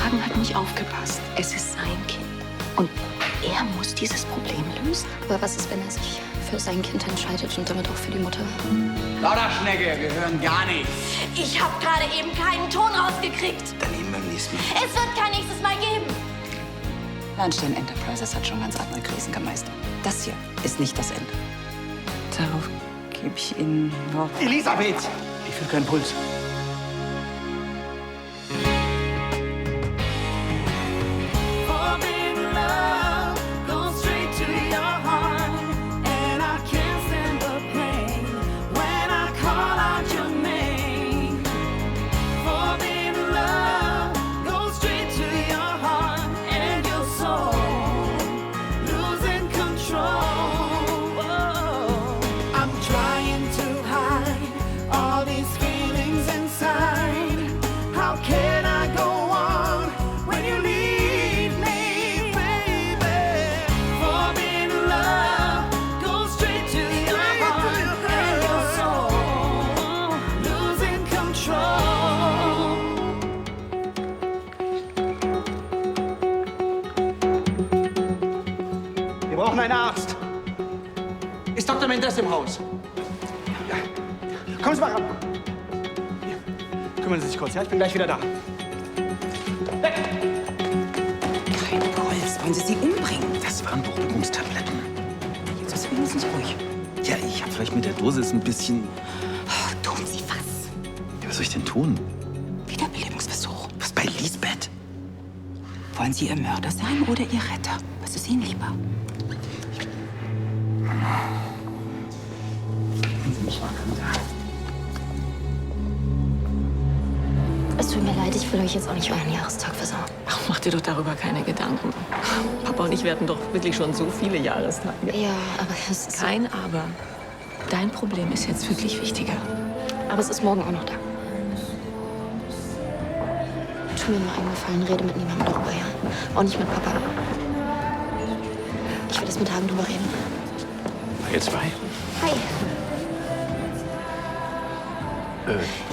Hagen hat nicht aufgepasst. Es ist sein Kind. Und er muss dieses Problem lösen. Aber was ist, wenn er sich für sein Kind entscheidet und damit auch für die Mutter? Lauderschnecke gehören gar nicht. Ich habe gerade eben keinen Ton rausgekriegt. Dann eben beim nächsten Mal. Es wird kein nächstes Mal geben. Bernstein Enterprises hat schon ganz andere Krisen gemeistert. Das hier ist nicht das Ende. Darauf gebe ich Ihnen noch... Elisabeth! Ich fühle keinen Puls. Wir brauchen einen Arzt. Ist Dr. Mendes im Haus? Ja. Kommen Sie mal ran. Hier. Kümmern Sie sich kurz, ja? Ich bin gleich wieder da. Weg! Kein Puls. Wollen Sie sie umbringen? Das waren Beruhigungstabletten. Jetzt ist wenigstens ruhig. Ja, ich habe vielleicht mit der Dosis ein bisschen... Oh, tun Sie was. Ja, was soll ich denn tun? Wiederbelebungsversuch. Was bei Lisbeth? Wollen Sie Ihr Mörder sein oder Ihr Retter? Was ist Ihnen lieber? Es tut mir leid, ich will euch jetzt auch nicht euren Jahrestag versauen. Ach, mach dir doch darüber keine Gedanken. Papa und ich werden doch wirklich schon so viele Jahrestage. Ja, aber es ist... Kein Aber. Dein Problem ist jetzt wirklich wichtiger. Aber es ist morgen auch noch da. Tu mir nur einen Gefallen, rede mit niemandem darüber, ja? Auch nicht mit Papa. Ich will das mit Hagen drüber reden. Ihr zwei? Hi.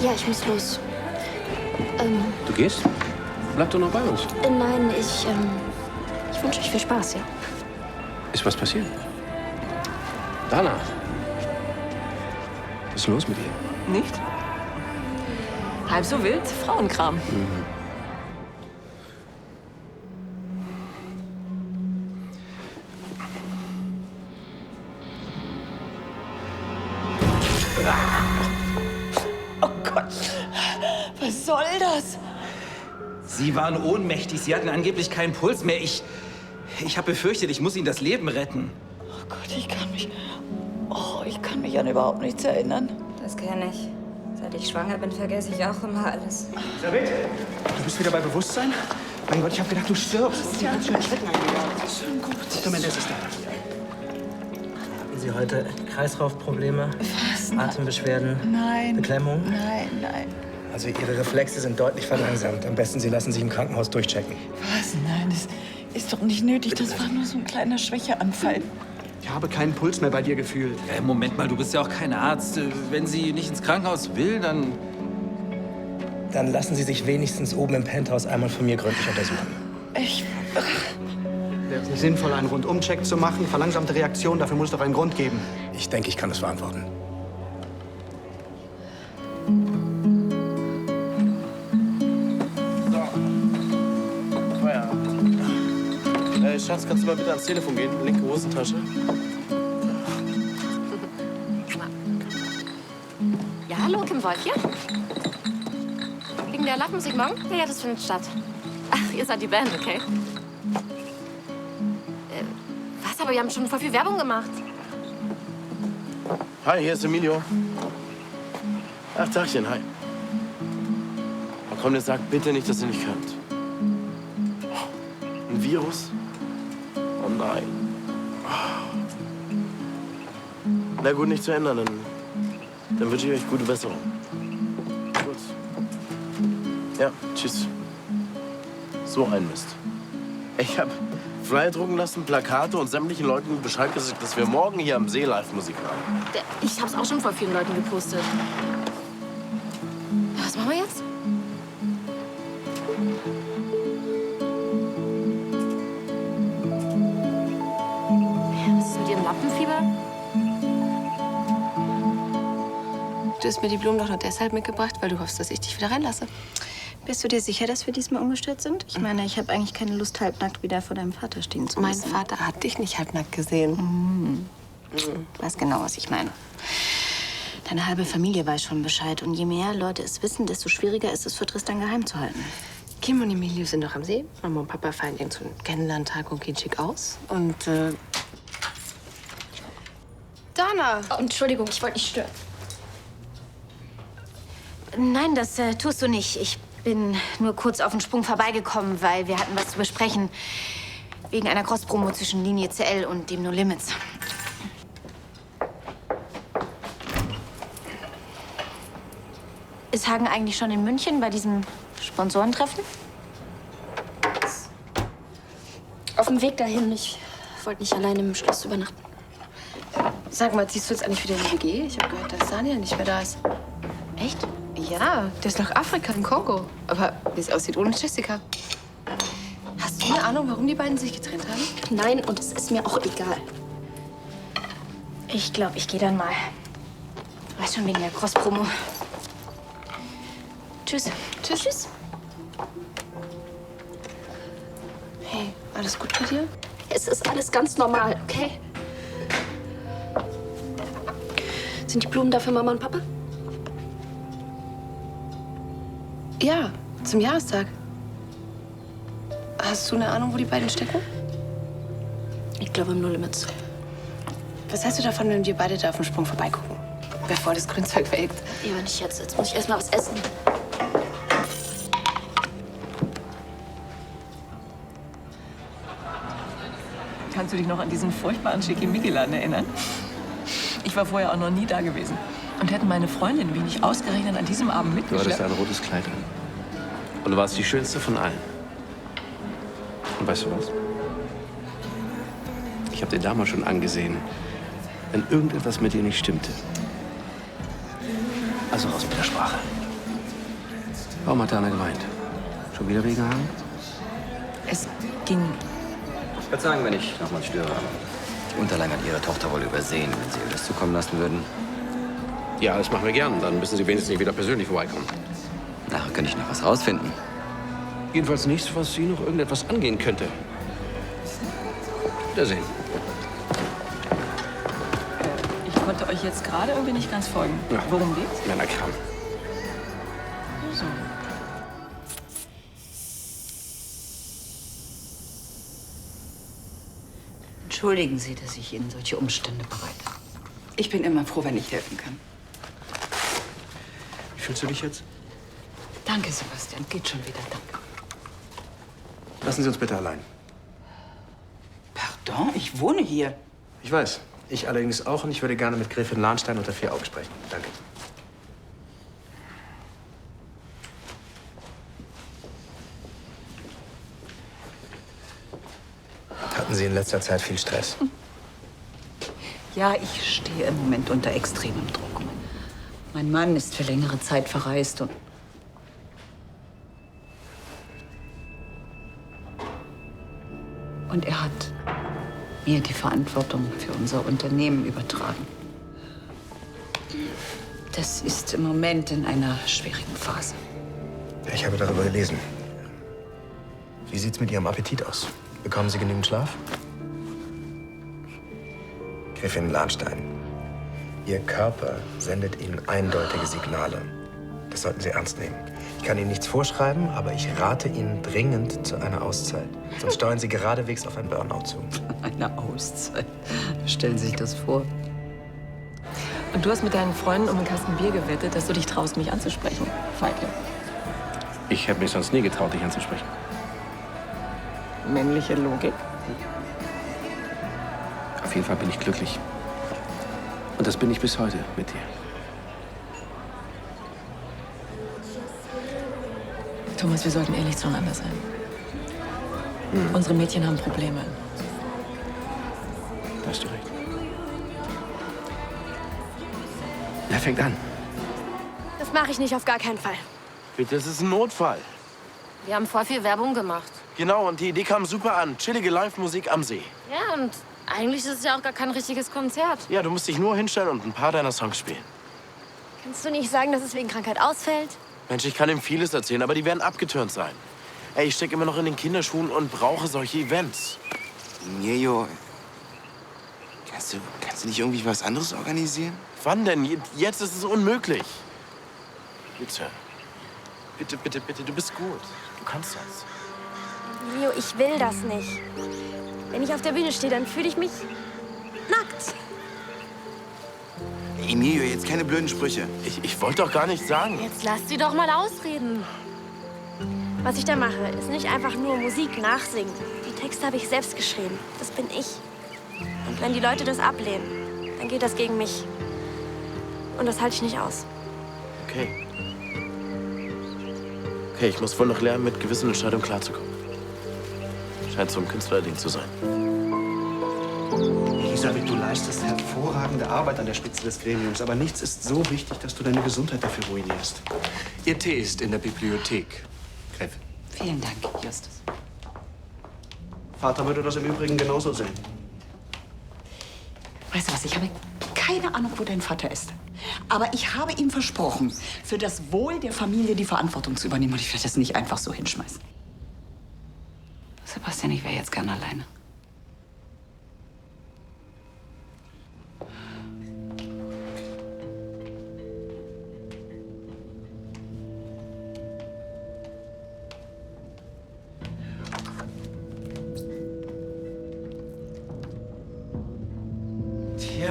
Ja, ich muss los. Du gehst? Bleib doch noch bei uns. Nein, ich wünsche euch viel Spaß, ja? Ist was passiert? Dana. Was ist los mit ihr? Nicht? Halb so wild, Frauenkram. Oh Gott, was soll das? Sie waren ohnmächtig. Sie hatten angeblich keinen Puls mehr. Ich habe befürchtet, ich muss Ihnen das Leben retten. Oh Gott, ich kann mich an überhaupt nichts erinnern. Das kenne ich. Seit ich schwanger bin, vergesse ich auch immer alles. Elisabeth, du bist wieder bei Bewusstsein? Mein Gott, ich habe gedacht, du stirbst. Ja, ich retten einen. Gut. Dr. Mendes ist da. Hatten Sie heute Kreislaufprobleme? Was? Atembeschwerden? Nein. Beklemmung? Nein. Also Ihre Reflexe sind deutlich verlangsamt. Am besten Sie lassen sich im Krankenhaus durchchecken. Was? Nein, das ist doch nicht nötig. Das war nur so ein kleiner Schwächeanfall. Ich habe keinen Puls mehr bei dir gefühlt. Ja, Moment mal, du bist ja auch kein Arzt. Wenn sie nicht ins Krankenhaus will, dann... Dann lassen Sie sich wenigstens oben im Penthouse einmal von mir gründlich untersuchen. Wäre es nicht sinnvoll, einen Rundumcheck zu machen? Verlangsamte Reaktion, dafür muss es doch einen Grund geben. Ich denke, ich kann das verantworten. Schatz, kannst du mal bitte ans Telefon gehen? Linke Hosentasche. Ja, hallo, Kim Wolf hier. Wegen der Live-Musik morgen? Ja, das findet statt. Ach, ihr seid die Band, okay? Was? Aber wir haben schon voll viel Werbung gemacht. Hi, hier ist Emilio. Ach, Tagchen, hi. Aber komm, jetzt sagt bitte nicht, dass ihr nicht könnt. Ein Virus? Oh nein. Na gut, nicht zu ändern, dann wünsche ich euch gute Besserung. Gut. Ja, tschüss. So ein Mist. Ich hab Flyer drucken lassen, Plakate und sämtlichen Leuten Bescheid gesagt, dass wir morgen hier am See Live-Musik haben. Ich hab's auch schon vor vielen Leuten gepostet. Was machen wir jetzt? Du hast mir die Blumen doch nur deshalb mitgebracht, weil du hoffst, dass ich dich wieder reinlasse. Bist du dir sicher, dass wir diesmal ungestört sind? Ich meine, ich habe eigentlich keine Lust, halbnackt wieder vor deinem Vater stehen zu Mein müssen. Vater hat dich nicht halbnackt gesehen. Du weißt genau, was ich meine. Deine halbe Familie weiß schon Bescheid. Und je mehr Leute es wissen, desto schwieriger ist es für Tristan geheim zu halten. Kim und Emilio sind noch am See. Mama und Papa feiern irgendeinen so Kennenlerntag und gehen schick aus. Und, Dana! Oh, Entschuldigung, ich wollte nicht stören. Nein, das tust du nicht. Ich bin nur kurz auf den Sprung vorbeigekommen, weil wir hatten was zu besprechen. Wegen einer Cross-Promo zwischen Linie CL und dem No Limits. Ist Hagen eigentlich schon in München bei diesem Sponsorentreffen? Auf dem Weg dahin. Ich wollte nicht alleine im Schloss übernachten. Sag mal, ziehst du jetzt eigentlich wieder in die WG? Ich habe gehört, dass Daniel nicht mehr da ist. Echt? Ja, der ist nach Afrika, im Kongo. Aber wie es aussieht ohne Jessica. Hast du eine Ahnung, warum die beiden sich getrennt haben? Nein, und es ist mir auch egal. Ich glaube, ich gehe dann mal. Weiß schon wegen der Cross-Promo. Tschüss. Tschüss. Hey, alles gut bei dir? Es ist alles ganz normal, okay? Sind die Blumen da für Mama und Papa? Ja, zum Jahrestag. Hast du eine Ahnung, wo die beiden stecken? Ich glaube im No Limits. Was hältst du davon, wenn wir beide da auf dem Sprung vorbeigucken? Bevor das Grünzeug welkt. Ja, aber nicht jetzt. Jetzt muss ich erst mal was essen. Kannst du dich noch an diesen furchtbaren Schickimicki-Laden erinnern? Ich war vorher auch noch nie da gewesen. Und hätten meine Freundin mich nicht ausgerechnet an diesem Abend Du mitgeschleppt. hattest ein rotes Kleid an. Und du warst die schönste von allen. Und weißt du was? Ich habe dir damals schon angesehen, wenn irgendetwas mit dir nicht stimmte. Also raus mit der Sprache. Warum hat Dana geweint? Schon wieder wegen Hagen? Es ging. Verzeihen, wenn ich nochmal störe. Die Unterlagen hat Ihre Tochter wohl übersehen, wenn Sie ihr das zukommen lassen würden. Ja, das machen wir gern. Dann müssen Sie wenigstens nicht wieder persönlich vorbeikommen. Nachher könnte ich noch was rausfinden. Jedenfalls nichts, was Sie noch irgendetwas angehen könnte. Wiedersehen. Ich konnte euch jetzt gerade irgendwie nicht ganz folgen. Ja. Worum geht's? Männerkram. So. Entschuldigen Sie, dass ich Ihnen solche Umstände bereite. Ich bin immer froh, wenn ich helfen kann. Wie fühlst du dich jetzt? Danke, Sebastian. Geht schon wieder, danke. Lassen Sie uns bitte allein. Pardon, ich wohne hier. Ich weiß. Ich allerdings auch und ich würde gerne mit Gräfin Lahnstein unter 4 Augen sprechen. Danke. Hatten Sie in letzter Zeit viel Stress? Ja, ich stehe im Moment unter extremem Druck. Mein Mann ist für längere Zeit verreist und er hat mir die Verantwortung für unser Unternehmen übertragen. Das ist im Moment in einer schwierigen Phase. Ja, ich habe darüber gelesen. Wie sieht's mit Ihrem Appetit aus? Bekommen Sie genügend Schlaf? Gräfin Lahnstein, Ihr Körper sendet Ihnen eindeutige Signale. Das sollten Sie ernst nehmen. Ich kann Ihnen nichts vorschreiben, aber ich rate Ihnen dringend zu einer Auszeit. Sonst steuern Sie geradewegs auf ein Burnout zu. Eine Auszeit. Stellen Sie sich das vor. Und du hast mit deinen Freunden um einen Kasten Bier gewettet, dass du dich traust, mich anzusprechen, Feigling. Ich hätte mich sonst nie getraut, dich anzusprechen. Männliche Logik. Auf jeden Fall bin ich glücklich. Und das bin ich bis heute mit dir. Thomas, wir sollten ehrlich zueinander sein. Unsere Mädchen haben Probleme. Da hast du recht. Wer fängt an? Das mache ich nicht, auf gar keinen Fall. Bitte, das ist ein Notfall. Wir haben voll viel Werbung gemacht. Genau, und die Idee kam super an. Chillige Live-Musik am See. Ja, und eigentlich ist es ja auch gar kein richtiges Konzert. Ja, du musst dich nur hinstellen und ein paar deiner Songs spielen. Kannst du nicht sagen, dass es wegen Krankheit ausfällt? Mensch, ich kann ihm vieles erzählen, aber die werden abgeturnt sein. Ey, ich stecke immer noch in den Kinderschuhen und brauche solche Events. Mirjo, kannst du nicht irgendwie was anderes organisieren? Wann denn? Jetzt ist es unmöglich. Bitte. Bitte, bitte, bitte, du bist gut. Du kannst das. Mio, ich will das nicht. Wenn ich auf der Bühne stehe, dann fühle ich mich nackt. Emilio, jetzt keine blöden Sprüche. Ich wollte doch gar nichts sagen. Jetzt lass sie doch mal ausreden. Was ich da mache, ist nicht einfach nur Musik nachsingen. Die Texte habe ich selbst geschrieben. Das bin ich. Und wenn die Leute das ablehnen, dann geht das gegen mich. Und das halte ich nicht aus. Okay. Okay, ich muss wohl noch lernen, mit gewissen Entscheidungen klarzukommen. Scheint so ein Künstlerding zu sein. Elisabeth, du leistest hervorragende Arbeit an der Spitze des Gremiums, aber nichts ist so wichtig, dass du deine Gesundheit dafür ruinierst. Ihr Tee ist in der Bibliothek, Gräfin. Vielen Dank, Justus. Vater würde das im Übrigen genauso sehen. Weißt du was, ich habe keine Ahnung, wo dein Vater ist. Aber ich habe ihm versprochen, für das Wohl der Familie die Verantwortung zu übernehmen. Und ich werde das nicht einfach so hinschmeißen. Sebastian, ich wäre jetzt gern alleine. Tja,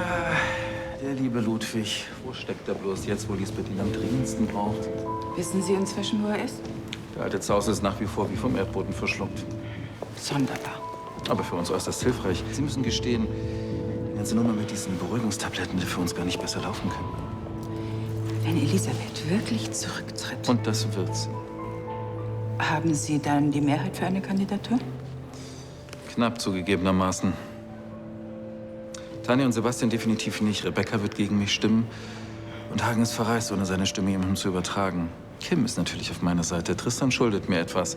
der liebe Ludwig. Wo steckt er bloß jetzt, wo Lisbeth ihn am dringendsten braucht? Wissen Sie inzwischen, wo er ist? Der alte Zaus ist nach wie vor wie vom Erdboden verschluckt. Sonderbar. Aber für uns äußerst hilfreich. Sie müssen gestehen, die ganze Nummer mit diesen Beruhigungstabletten hätte für uns gar nicht besser laufen können. Wenn Elisabeth wirklich zurücktritt, Und das wird sie. haben Sie dann die Mehrheit für eine Kandidatur? Knapp zugegebenermaßen. Tanja und Sebastian definitiv nicht. Rebecca wird gegen mich stimmen. Und Hagen ist verreist, ohne seine Stimme jemandem zu übertragen. Kim ist natürlich auf meiner Seite. Tristan schuldet mir etwas.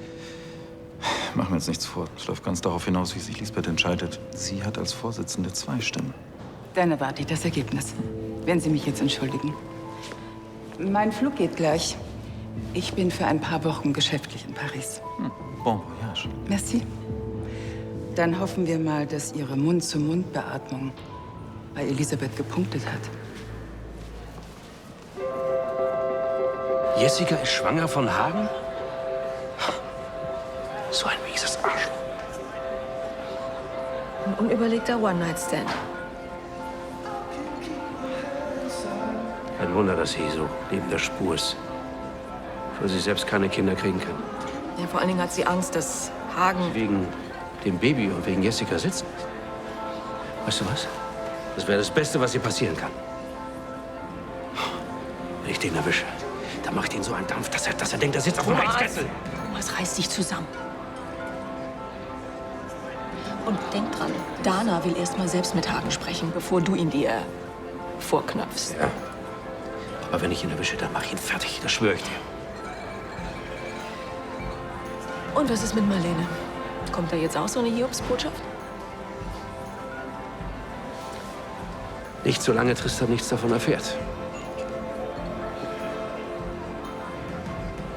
Machen wir uns nichts vor. Es läuft ganz darauf hinaus, wie sich Lisbeth entscheidet. Sie hat als Vorsitzende 2 Stimmen. Dann erwarte ich das Ergebnis. Wenn Sie mich jetzt entschuldigen. Mein Flug geht gleich. Ich bin für ein paar Wochen geschäftlich in Paris. Bon voyage. Merci. Dann hoffen wir mal, dass Ihre Mund-zu-Mund-Beatmung bei Elisabeth gepunktet hat. Jessica ist schwanger von Hagen? So ein mieses Arsch. Ein unüberlegter One-Night-Stand. Kein Wunder, dass sie so neben der Spur ist. Für sie selbst keine Kinder kriegen kann. Ja, vor allen Dingen hat sie Angst, dass Hagen... Wegen dem Baby und wegen Jessica sitzen. Weißt du was? Das wäre das Beste, was ihr passieren kann. Wenn ich den erwische, dann macht ihn so einen Dampf, dass er denkt, er sitzt auf dem Heizkessel. Thomas, reiß dich zusammen. Und denk dran, Dana will erst mal selbst mit Hagen sprechen, bevor du ihn dir vorknöpfst. Ja. Aber wenn ich ihn erwische, dann mach ich ihn fertig. Das schwöre ich dir. Und was ist mit Marlene? Kommt da jetzt auch so eine Hiobsbotschaft? Nicht solange Tristan nichts davon erfährt.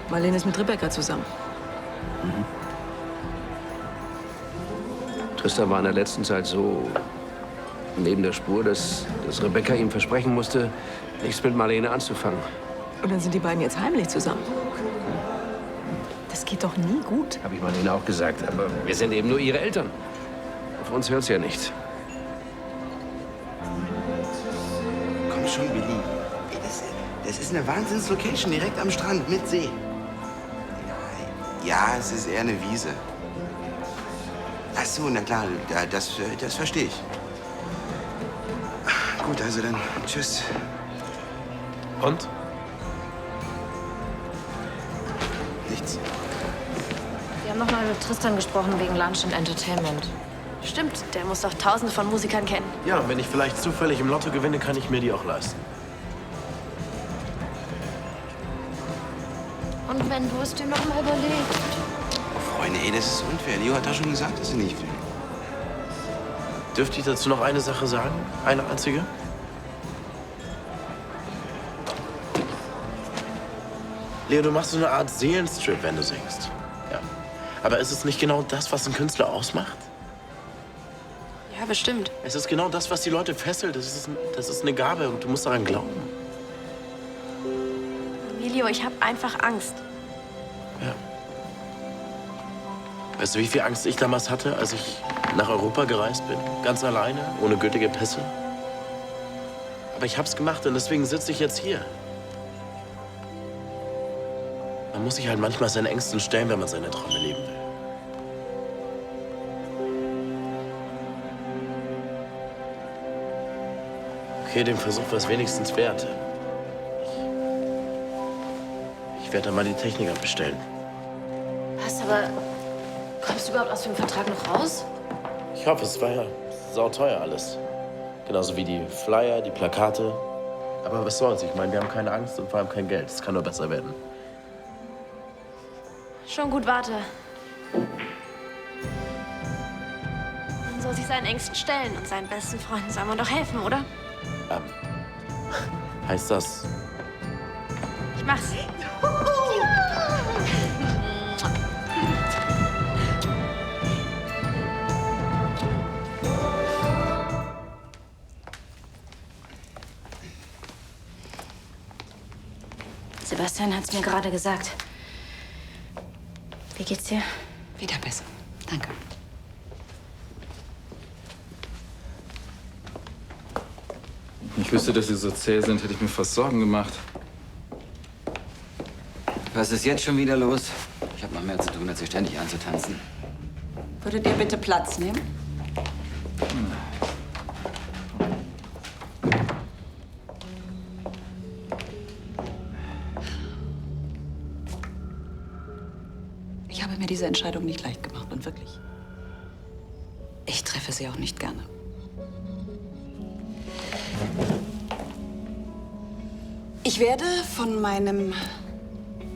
Marlene ist mit Rebecca zusammen. Tristan war in der letzten Zeit so neben der Spur, dass Rebecca ihm versprechen musste, nichts mit Marlene anzufangen. Und dann sind die beiden jetzt heimlich zusammen. Das geht doch nie gut. Habe ich Marlene auch gesagt. Aber wir sind eben nur ihre Eltern. Auf uns hört's ja nicht. Komm schon, Billy. Ey, das ist eine Wahnsinns-Location direkt am Strand mit See. Ja, es ist eher eine Wiese. Ach so, na klar, das verstehe ich. Gut, also dann tschüss. Und? Nichts. Wir haben noch mal mit Tristan gesprochen wegen Lunch and Entertainment. Stimmt, der muss doch Tausende von Musikern kennen. Ja, und wenn ich vielleicht zufällig im Lotto gewinne, kann ich mir die auch leisten. Und wenn du es dir noch mal überlegst. Oh, Freunde, ey, das ist unfair. Leo hat doch schon gesagt, dass sie nicht will. Dürfte ich dazu noch eine Sache sagen? Eine einzige? Leo, du machst so eine Art Seelenstrip, wenn du singst. Ja. Aber ist es nicht genau das, was einen Künstler ausmacht? Ja, bestimmt. Es ist genau das, was die Leute fesselt. Das ist eine Gabe und du musst daran glauben. Emilio, ich habe einfach Angst. Ja. Weißt du, wie viel Angst ich damals hatte, als ich nach Europa gereist bin? Ganz alleine, ohne gültige Pässe. Aber ich hab's gemacht und deswegen sitze ich jetzt hier. Man muss sich halt manchmal seinen Ängsten stellen, wenn man seine Träume leben will. Okay, den Versuch war es wenigstens wert. Ich werde dann mal die Techniker bestellen. Was, aber kommst du überhaupt aus dem Vertrag noch raus? Ich hoffe, es war ja sauteuer alles. Genauso wie die Flyer, die Plakate. Aber was soll's? Ich meine, wir haben keine Angst und vor allem kein Geld. Es kann nur besser werden. Schon gut, warte. Man soll sich seinen Ängsten stellen und seinen besten Freunden soll man doch helfen, oder? Heißt das? Ich mach's. Sebastian hat's mir gerade gesagt. Wie geht's dir? Wieder besser. Danke. Wenn ich wüsste, dass Sie so zäh sind, hätte ich mir fast Sorgen gemacht. Was ist jetzt schon wieder los? Ich habe noch mehr zu tun, als hier ständig anzutanzen. Würdet ihr bitte Platz nehmen? Ich habe mir diese Entscheidung nicht leicht gemacht und wirklich. Ich treffe sie auch nicht gerne. Ich werde von meinem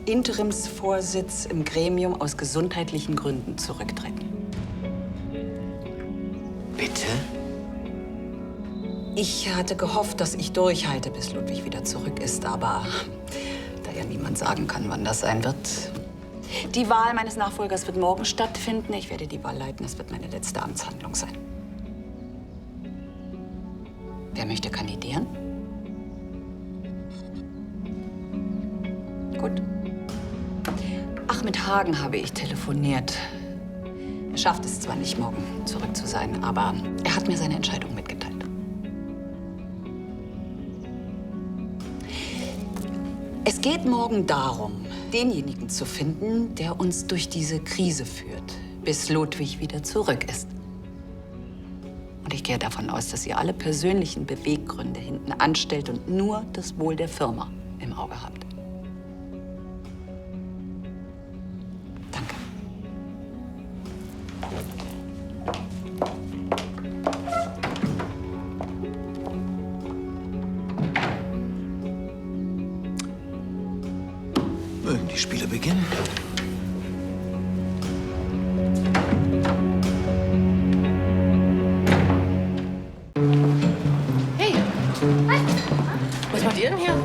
Interimsvorsitz im Gremium aus gesundheitlichen Gründen zurücktreten. Bitte? Ich hatte gehofft, dass ich durchhalte, bis Ludwig wieder zurück ist, aber da ja niemand sagen kann, wann das sein wird. Die Wahl meines Nachfolgers wird morgen stattfinden. Ich werde die Wahl leiten. Es wird meine letzte Amtshandlung sein. Wer möchte kandidieren? Gut. Ach, mit Hagen habe ich telefoniert. Er schafft es zwar nicht, morgen zurück zu sein, aber er hat mir seine Entscheidung mitgeteilt. Es geht morgen darum, denjenigen zu finden, der uns durch diese Krise führt, bis Ludwig wieder zurück ist. Und ich gehe davon aus, dass ihr alle persönlichen Beweggründe hinten anstellt und nur das Wohl der Firma im Auge habt. Danke. Mögen die Spiele beginnen? Hey. Hi. Was macht ihr denn hier?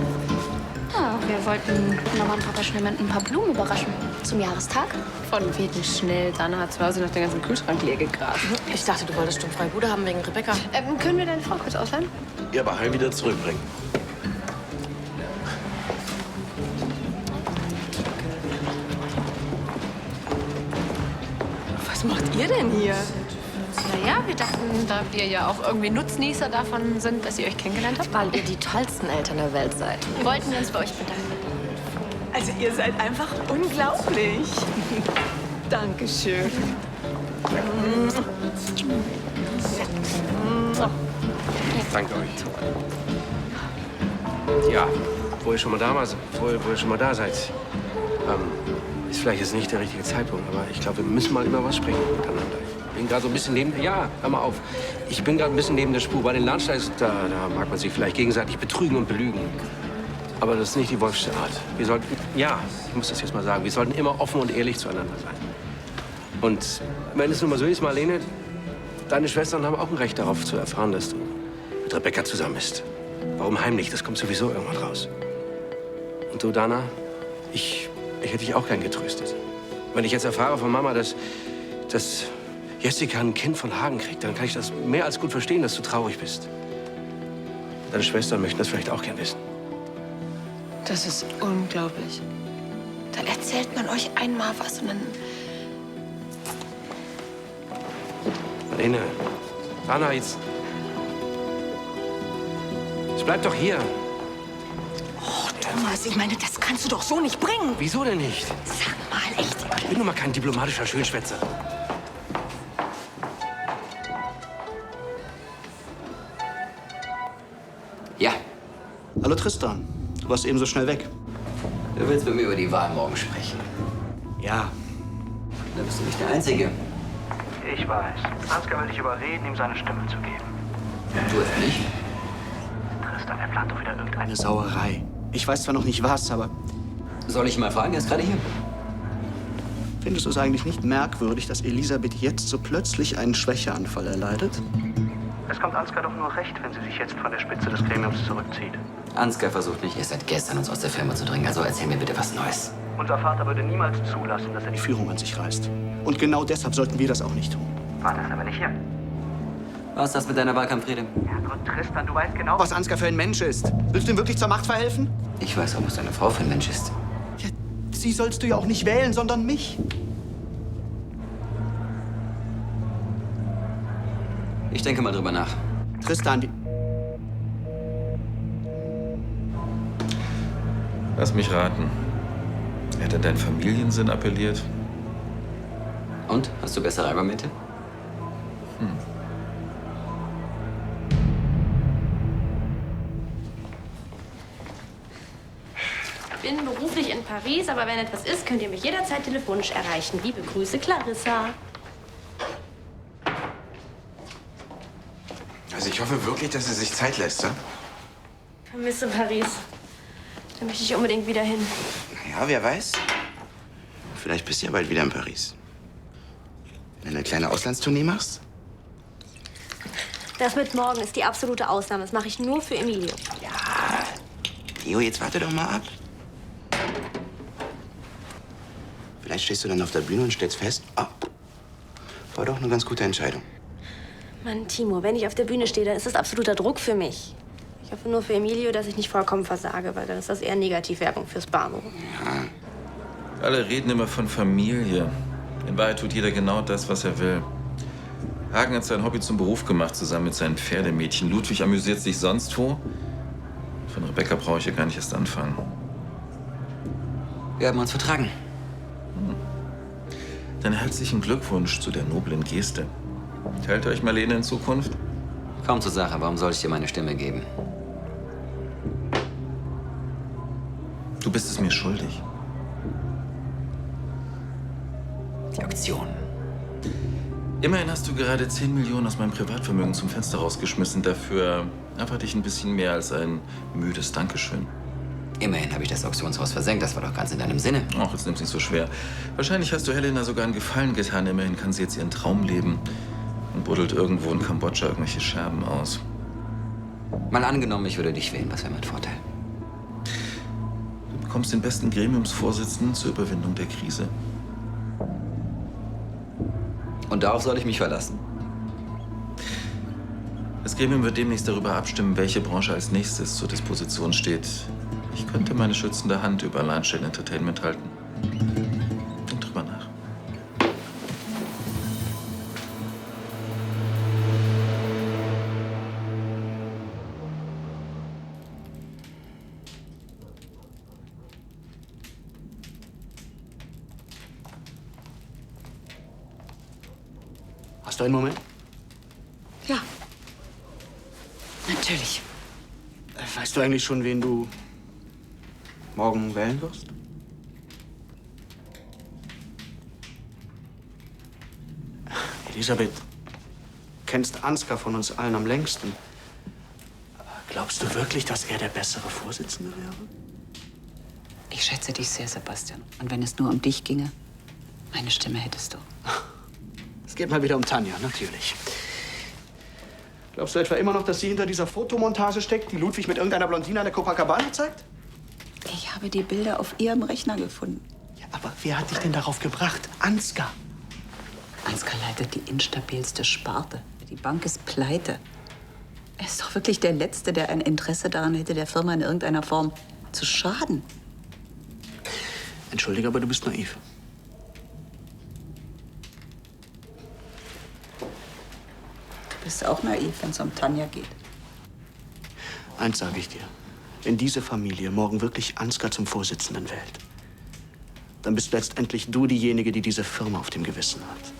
Ah, wir wollten Mama und Papa schnell mit ein paar Blumen überraschen. Zum Jahrestag. Von wegen schnell. Dana hat zu Hause noch den ganzen Kühlschrank leer gegraben. Ich dachte, du wolltest sturmfreie Bude haben wegen Rebecca. Können wir deine Frau kurz ausleihen? Ja, aber heim wieder zurückbringen. Was macht ihr denn hier? Naja, wir dachten, da wir ja auch irgendwie Nutznießer davon sind, dass ihr euch kennengelernt habt. Weil ihr die tollsten Eltern der Welt seid. Wollten wir uns bei euch bedanken. Also ihr seid einfach unglaublich. Dankeschön. Danke euch. Ja, wo ihr schon mal da seid. Ist vielleicht jetzt nicht der richtige Zeitpunkt, aber ich glaube, wir müssen mal über was sprechen miteinander. Ich bin gerade so ein bisschen neben... Ja, hör mal auf. Ich bin gerade ein bisschen neben der Spur. Bei den Lunchlights, da mag man sich vielleicht gegenseitig betrügen und belügen. Aber das ist nicht die Wolfsche Art. Wir sollten... Ja, ich muss das jetzt mal sagen. Wir sollten immer offen und ehrlich zueinander sein. Und wenn es nun mal so ist, Marlene, deine Schwestern haben auch ein Recht darauf zu erfahren, dass du mit Rebecca zusammen bist. Warum heimlich? Das kommt sowieso irgendwann raus. Und du, Dana, Ich hätte dich auch gern getröstet. Wenn ich jetzt erfahre von Mama, dass Jessica ein Kind von Hagen kriegt, dann kann ich das mehr als gut verstehen, dass du traurig bist. Deine Schwestern möchten das vielleicht auch gern wissen. Das ist unglaublich. Da erzählt man euch einmal was und dann... Marlene, Anna, jetzt bleib doch hier. Oh, Thomas, ich meine, das kannst du doch so nicht bringen. Wieso denn nicht? Sag mal, echt. Ich bin nun mal kein diplomatischer Schönschwätzer. Ja. Hallo Tristan, du warst eben so schnell weg. Du willst mit mir über die Wahl morgen sprechen. Ja. Da bist du nicht der Einzige. Ich weiß. Ansgar will dich überreden, ihm seine Stimme zu geben. Du es nicht? Tristan, er plant doch wieder irgendeine Eine Sauerei. Ich weiß zwar noch nicht was, aber... Soll ich mal fragen? Er ist gerade hier. Findest du es eigentlich nicht merkwürdig, dass Elisabeth jetzt so plötzlich einen Schwächeanfall erleidet? Es kommt Ansgar doch nur recht, wenn sie sich jetzt von der Spitze des Gremiums zurückzieht. Ansgar versucht nicht erst seit gestern, uns aus der Firma zu drängen. Also erzähl mir bitte was Neues. Unser Vater würde niemals zulassen, dass er Die Führung an sich reißt. Und genau deshalb sollten wir das auch nicht tun. Vater ist aber nicht hier. Was ist das mit deiner Wahlkampfrede? Herrgott, Tristan, du weißt genau... Was Ansgar für ein Mensch ist. Willst du ihm wirklich zur Macht verhelfen? Ich weiß auch, was deine Frau für ein Mensch ist. Ja, sie sollst du ja auch nicht wählen, sondern mich. Ich denke mal drüber nach. Tristan, Lass mich raten. Hat er deinen Familiensinn appelliert? Und? Hast du bessere Argumente? Ich bin beruflich in Paris, aber wenn etwas ist, könnt ihr mich jederzeit telefonisch erreichen. Liebe Grüße, Clarissa. Also ich hoffe wirklich, dass sie sich Zeit lässt, ja? Vermisse Paris. Da möchte ich unbedingt wieder hin. Ja, wer weiß. Vielleicht bist du ja bald wieder in Paris. Wenn du eine kleine Auslandstournee machst? Das mit morgen ist die absolute Ausnahme. Das mache ich nur für Emilio. Ja. Theo, jetzt warte doch mal ab. Vielleicht stehst du dann auf der Bühne und stellst fest, war doch eine ganz gute Entscheidung. Mann, Timo, wenn ich auf der Bühne stehe, dann ist das absoluter Druck für mich. Ich hoffe nur für Emilio, dass ich nicht vollkommen versage, weil dann ist das eher Negativwerbung fürs Bahnhof. Ja. Alle reden immer von Familie. In Wahrheit tut jeder genau das, was er will. Hagen hat sein Hobby zum Beruf gemacht, zusammen mit seinen Pferdemädchen. Ludwig amüsiert sich sonst wo. Von Rebecca brauche ich ja gar nicht erst anfangen. Wir haben uns vertragen. Dann herzlichen Glückwunsch zu der noblen Geste. Teilt euch Marlene in Zukunft? Kaum zur Sache. Warum soll ich dir meine Stimme geben? Du bist es mir schuldig. Die Auktion. Immerhin hast du gerade 10 Millionen aus meinem Privatvermögen zum Fenster rausgeschmissen. Dafür erwarte ich ein bisschen mehr als ein müdes Dankeschön. Immerhin habe ich das Auktionshaus versenkt. Das war doch ganz in deinem Sinne. Ach, jetzt nimm's nicht so schwer. Wahrscheinlich hast du Helena sogar einen Gefallen getan. Immerhin kann sie jetzt ihren Traum leben und buddelt irgendwo in Kambodscha irgendwelche Scherben aus. Mal angenommen, ich würde dich wählen. Was wäre mein Vorteil? Du bekommst den besten Gremiumsvorsitzenden zur Überwindung der Krise. Und darauf soll ich mich verlassen? Das Gremium wird demnächst darüber abstimmen, welche Branche als nächstes zur Disposition steht. Ich könnte meine schützende Hand über Lahnstein Entertainment halten. Denk drüber nach. Hast du einen Moment? Ja. Natürlich. Weißt du eigentlich schon, wen du morgen wählen wirst? Elisabeth, du kennst Ansgar von uns allen am längsten. Aber glaubst du wirklich, dass er der bessere Vorsitzende wäre? Ich schätze dich sehr, Sebastian. Und wenn es nur um dich ginge, meine Stimme hättest du. Es geht mal wieder um Tanja, natürlich. Glaubst du etwa immer noch, dass sie hinter dieser Fotomontage steckt, die Ludwig mit irgendeiner Blondine an der Copacabana zeigt? Ich habe die Bilder auf Ihrem Rechner gefunden. Ja, aber wer hat dich denn darauf gebracht? Ansgar. Ansgar leitet die instabilste Sparte. Die Bank ist pleite. Er ist doch wirklich der Letzte, der ein Interesse daran hätte, der Firma in irgendeiner Form zu schaden. Entschuldige, aber du bist naiv. Du bist auch naiv, wenn es um Tanja geht. Eins sage ich dir. Wenn diese Familie morgen wirklich Ansgar zum Vorsitzenden wählt, dann bist letztendlich du diejenige, die diese Firma auf dem Gewissen hat.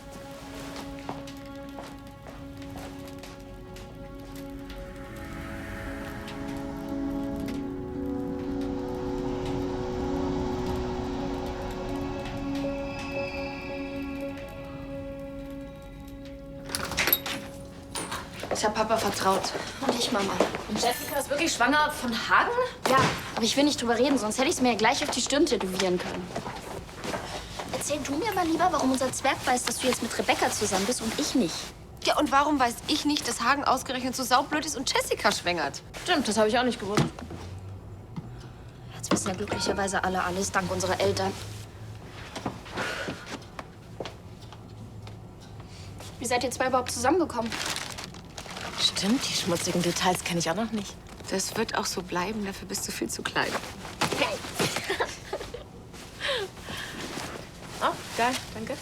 Ich habe Papa vertraut. Und ich, Mama. Und Jessica ist wirklich schwanger von Hagen? Ja, aber ich will nicht drüber reden, sonst hätte ich es mir ja gleich auf die Stirn tätowieren können. Erzähl du mir mal lieber, warum unser Zwerg weiß, dass du jetzt mit Rebecca zusammen bist und ich nicht. Ja, und warum weiß ich nicht, dass Hagen ausgerechnet so saublöd ist und Jessica schwängert? Stimmt, das habe ich auch nicht gewusst. Jetzt wissen ja glücklicherweise alle alles, dank unserer Eltern. Wie seid ihr zwei überhaupt zusammengekommen? Stimmt, die schmutzigen Details kenne ich auch noch nicht. Das wird auch so bleiben, dafür bist du viel zu klein. Oh, geil, danke.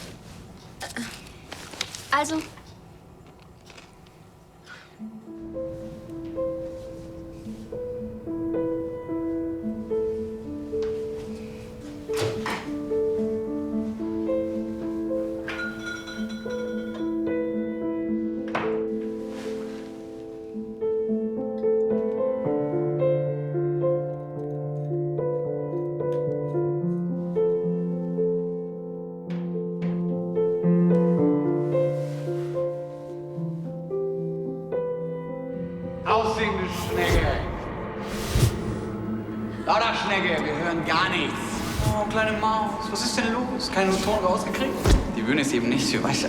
Also, Aussehende Schnecke. Lauter Schnecke, wir hören gar nichts. Oh, kleine Maus, was ist denn los? Keine Motoren rausgekriegt? Die Bühne ist eben nicht für Weißer.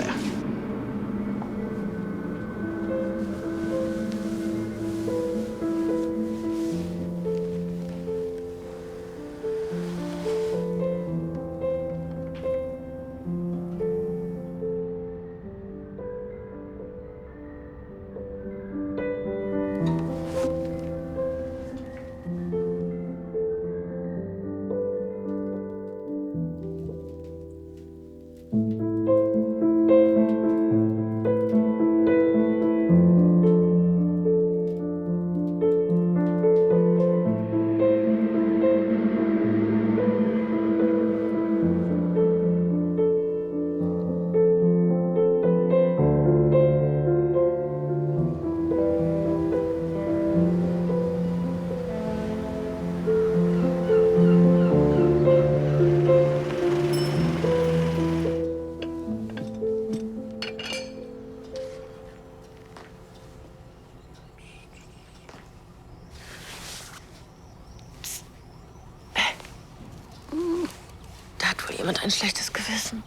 Da hat wohl jemand ein schlechtes Gewissen.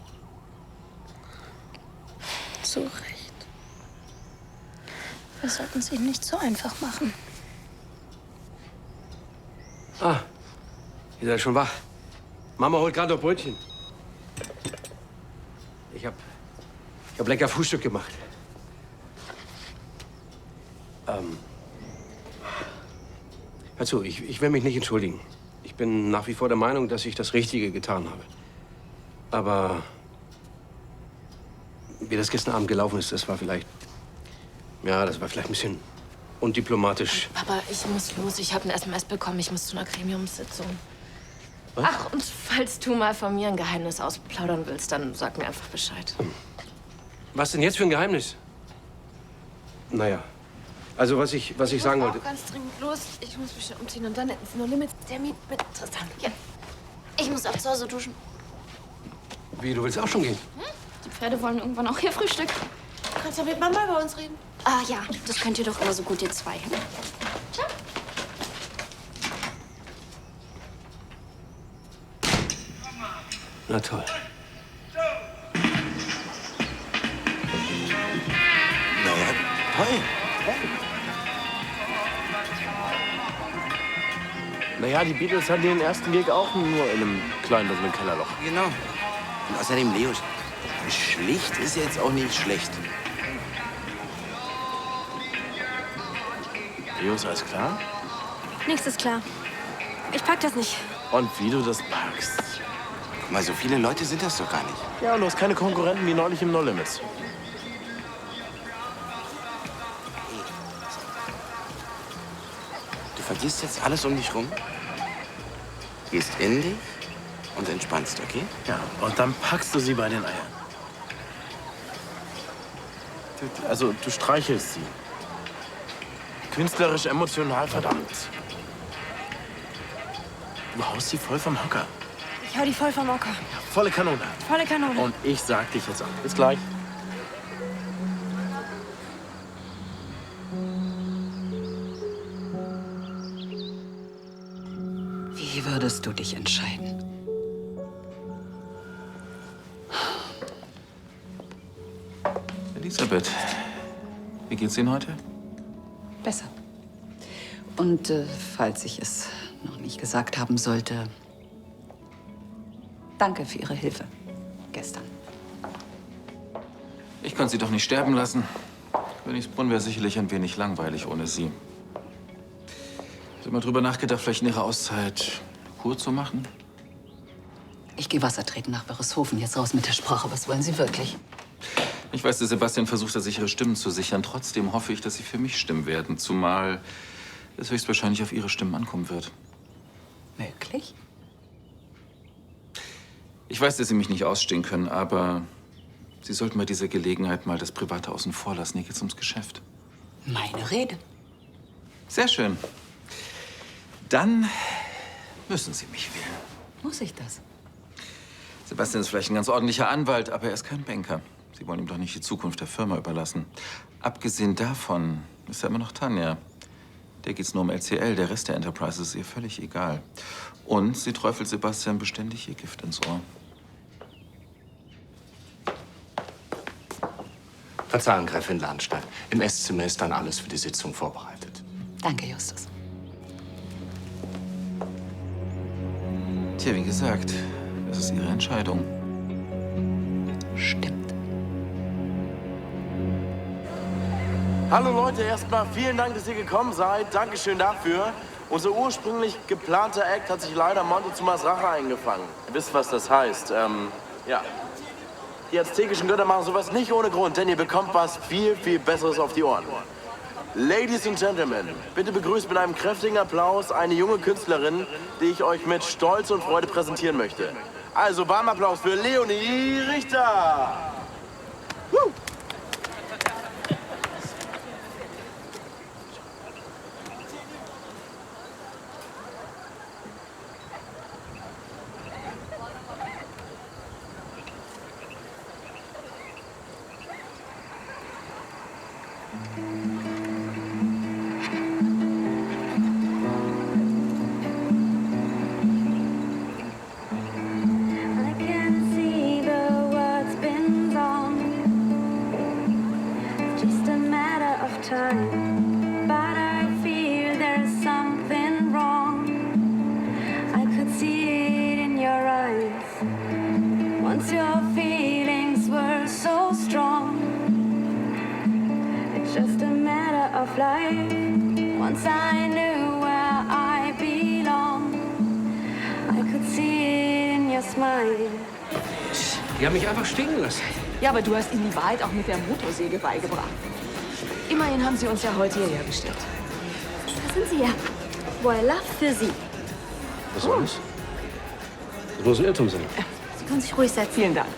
zu Recht. Wir sollten es ihnen nicht so einfach machen. Ah, ihr seid schon wach. Mama holt gerade noch Brötchen. Ich hab lecker Frühstück gemacht. Hör zu, ich will mich nicht entschuldigen. Ich bin nach wie vor der Meinung, dass ich das Richtige getan habe. Aber wie das gestern Abend gelaufen ist, das war vielleicht ein bisschen undiplomatisch. Papa, ich muss los. Ich habe eine SMS bekommen. Ich muss zu einer Gremiumssitzung. Was? Ach, und falls du mal von mir ein Geheimnis ausplaudern willst, dann sag mir einfach Bescheid. Was denn jetzt für ein Geheimnis? Naja, also was ich sagen wollte. Ich muss auch ganz dringend los. Ich muss mich schon umziehen und dann ist No Limits Termin mit Tristan. Ja. Ich muss auch zu Hause duschen. Wie, du willst auch schon gehen? Die Pferde wollen irgendwann auch ihr Frühstück. Du kannst ja mit Mama über uns reden. Ah ja, das könnt ihr doch immer so gut, ihr zwei. Ciao. Na toll. Naja, toll. Naja, die Beatles hatten den ersten Gig auch nur in einem kleinen dunklen Kellerloch. Genau. Und außerdem, Leo, schlicht ist jetzt auch nicht schlecht. Leo, ist alles klar? Nichts ist klar. Ich pack das nicht. Und wie du das packst. Guck mal, so viele Leute sind das doch gar nicht. Ja, und du hast keine Konkurrenten wie neulich im No Limits. Du vergisst jetzt alles um dich rum, gehst in dich und entspannst, okay? Ja, und dann packst du sie bei den Eiern. Also, du streichelst sie. Künstlerisch, emotional, verdammt. Du haust sie voll vom Hocker. Ich hau die voll vom Hocker. Volle Kanone. Volle Kanone. Und ich sag dich jetzt an. Bis gleich. Wie würdest du dich entscheiden? Elisabeth, wie geht's Ihnen heute? Besser. Und falls ich es noch nicht gesagt haben sollte, danke für Ihre Hilfe gestern. Ich konnte Sie doch nicht sterben lassen. Königsbrunn wäre sicherlich ein wenig langweilig ohne Sie. Hast du mal drüber nachgedacht, vielleicht in Ihrer Auszeit Kur zu machen? Ich gehe Wasser treten nach Wörishofen. Jetzt raus mit der Sprache. Was wollen Sie wirklich? Ich weiß, der Sebastian versucht, da sichere Stimmen zu sichern. Trotzdem hoffe ich, dass Sie für mich stimmen werden. Zumal es höchstwahrscheinlich auf Ihre Stimmen ankommen wird. Möglich? Ich weiß, dass Sie mich nicht ausstehen können, aber Sie sollten bei dieser Gelegenheit mal das Private außen vor lassen. Hier geht's ums Geschäft. Meine Rede. Sehr schön. Dann müssen Sie mich wählen. Muss ich das? Sebastian ist vielleicht ein ganz ordentlicher Anwalt, aber er ist kein Banker. Sie wollen ihm doch nicht die Zukunft der Firma überlassen. Abgesehen davon ist er immer noch Tanja. Der geht's nur um LCL. Der Rest der Enterprise ist ihr völlig egal. Und sie träufelt Sebastian beständig ihr Gift ins Ohr. Verzeihung, Gräfin Lahnstein. Im Esszimmer ist dann alles für die Sitzung vorbereitet. Danke, Justus. Tja, wie gesagt, es ist Ihre Entscheidung. Stimmt. Hallo Leute, erstmal vielen Dank, dass ihr gekommen seid. Dankeschön dafür. Unser ursprünglich geplanter Act hat sich leider Montezumas Rache eingefangen. Ihr wisst, was das heißt. Ja. Die aztekischen Götter machen sowas nicht ohne Grund, denn ihr bekommt was viel, viel Besseres auf die Ohren. Ladies and Gentlemen, bitte begrüßt mit einem kräftigen Applaus eine junge Künstlerin, die ich euch mit Stolz und Freude präsentieren möchte. Also warmen Applaus für Leonie Richter. Woo! Die haben mich einfach stehen gelassen. Ja, aber du hast ihnen die Wahrheit auch mit der Motorsäge beigebracht. Immerhin haben sie uns ja heute hierher gestellt. Da sind Sie ja. Voila für Sie. Was soll das? Das muss ein Irrtum sein. Sie können sich ruhig setzen. Vielen Dank.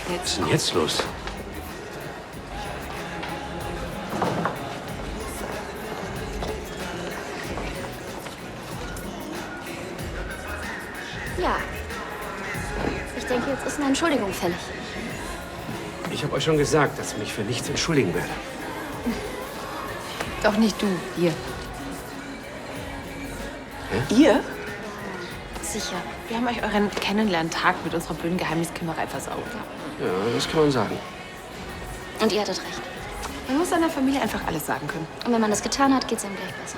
Was ist denn jetzt los? Ja. Ich denke, jetzt ist eine Entschuldigung fällig. Ich habe euch schon gesagt, dass ich mich für nichts entschuldigen werde. Doch nicht du, ihr. Ihr? Sicher. Wir haben euch euren Kennenlerntag mit unserer blöden Geheimniskimmerei versaut. Ja, das kann man sagen. Und ihr hattet recht. Man muss seiner Familie einfach alles sagen können. Und wenn man das getan hat, geht's einem gleich besser.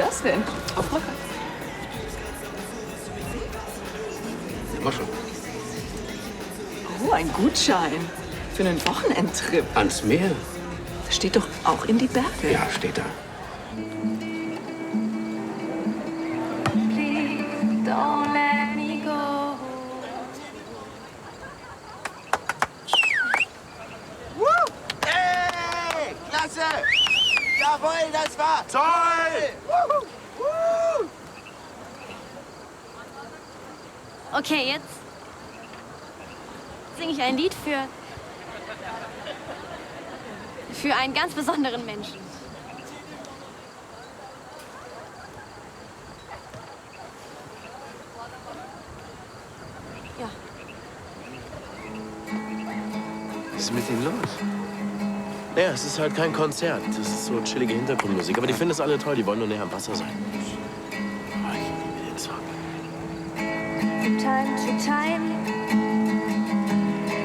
das denn? Auf Rücken. Mach schon. Oh, ein Gutschein. Für einen Wochenendtrip. Ans Meer? Das steht doch auch in die Berge. Ja, steht da. Don't let me go. Hey, klasse! Jawohl, das war toll! Okay, jetzt singe ich ein Lied für einen ganz besonderen Menschen. Ja. Was ist mit Ihnen los? Naja, es ist halt kein Konzert. Das ist so chillige Hintergrundmusik. Aber die finden es alle toll. Die wollen nur näher am Wasser sein. Oh, ich liebe den Song. From time to time,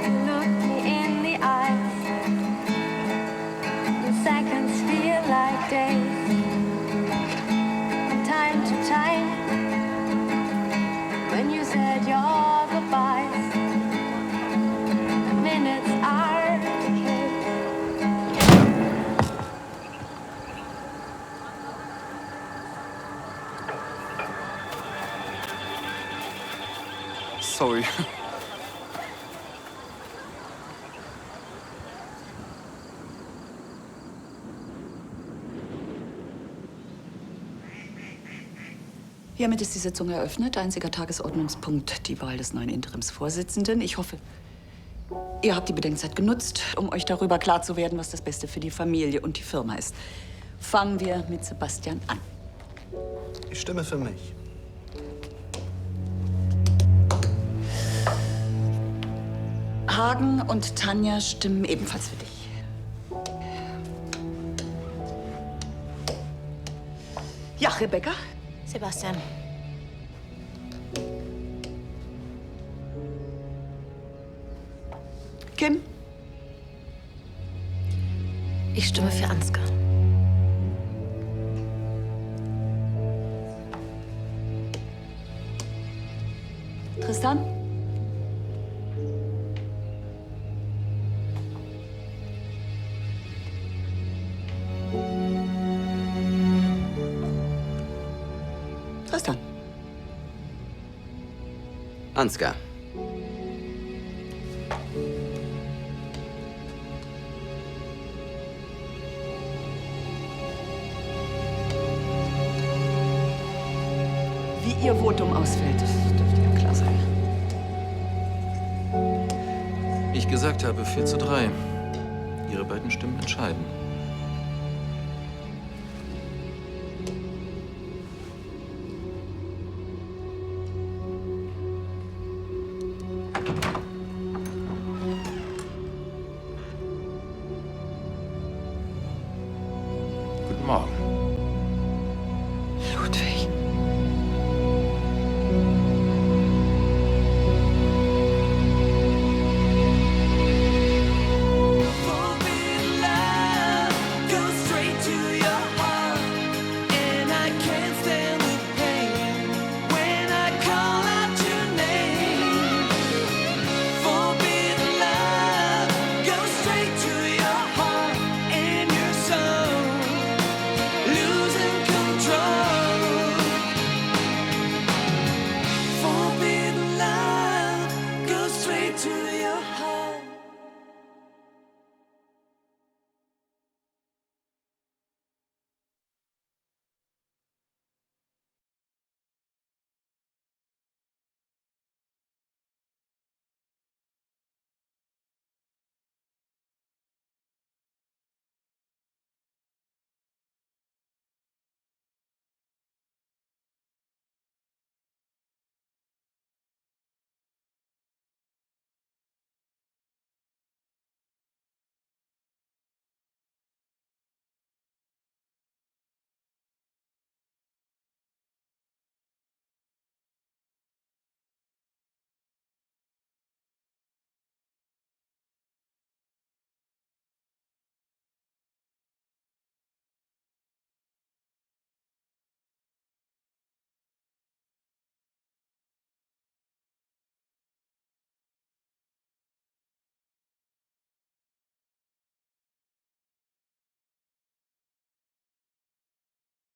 you look me in the eyes. The seconds feel like days. From time to time, when you said your goodbyes, the minutes are decayed. Sorry. Hiermit ist die Sitzung eröffnet. Einziger Tagesordnungspunkt, die Wahl des neuen Interimsvorsitzenden. Ich hoffe, ihr habt die Bedenkzeit genutzt, um euch darüber klar zu werden, was das Beste für die Familie und die Firma ist. Fangen wir mit Sebastian an. Ich stimme für mich. Hagen und Tanja stimmen ebenfalls für dich. Ja, Rebecca? Sebastian. Kim? Ich stimme für Ansgar. Tristan? Tristan? Ansgar. Wie ihr Votum ausfällt, das dürfte ja klar sein. Wie ich gesagt habe, 4:3. Ihre beiden Stimmen entscheiden.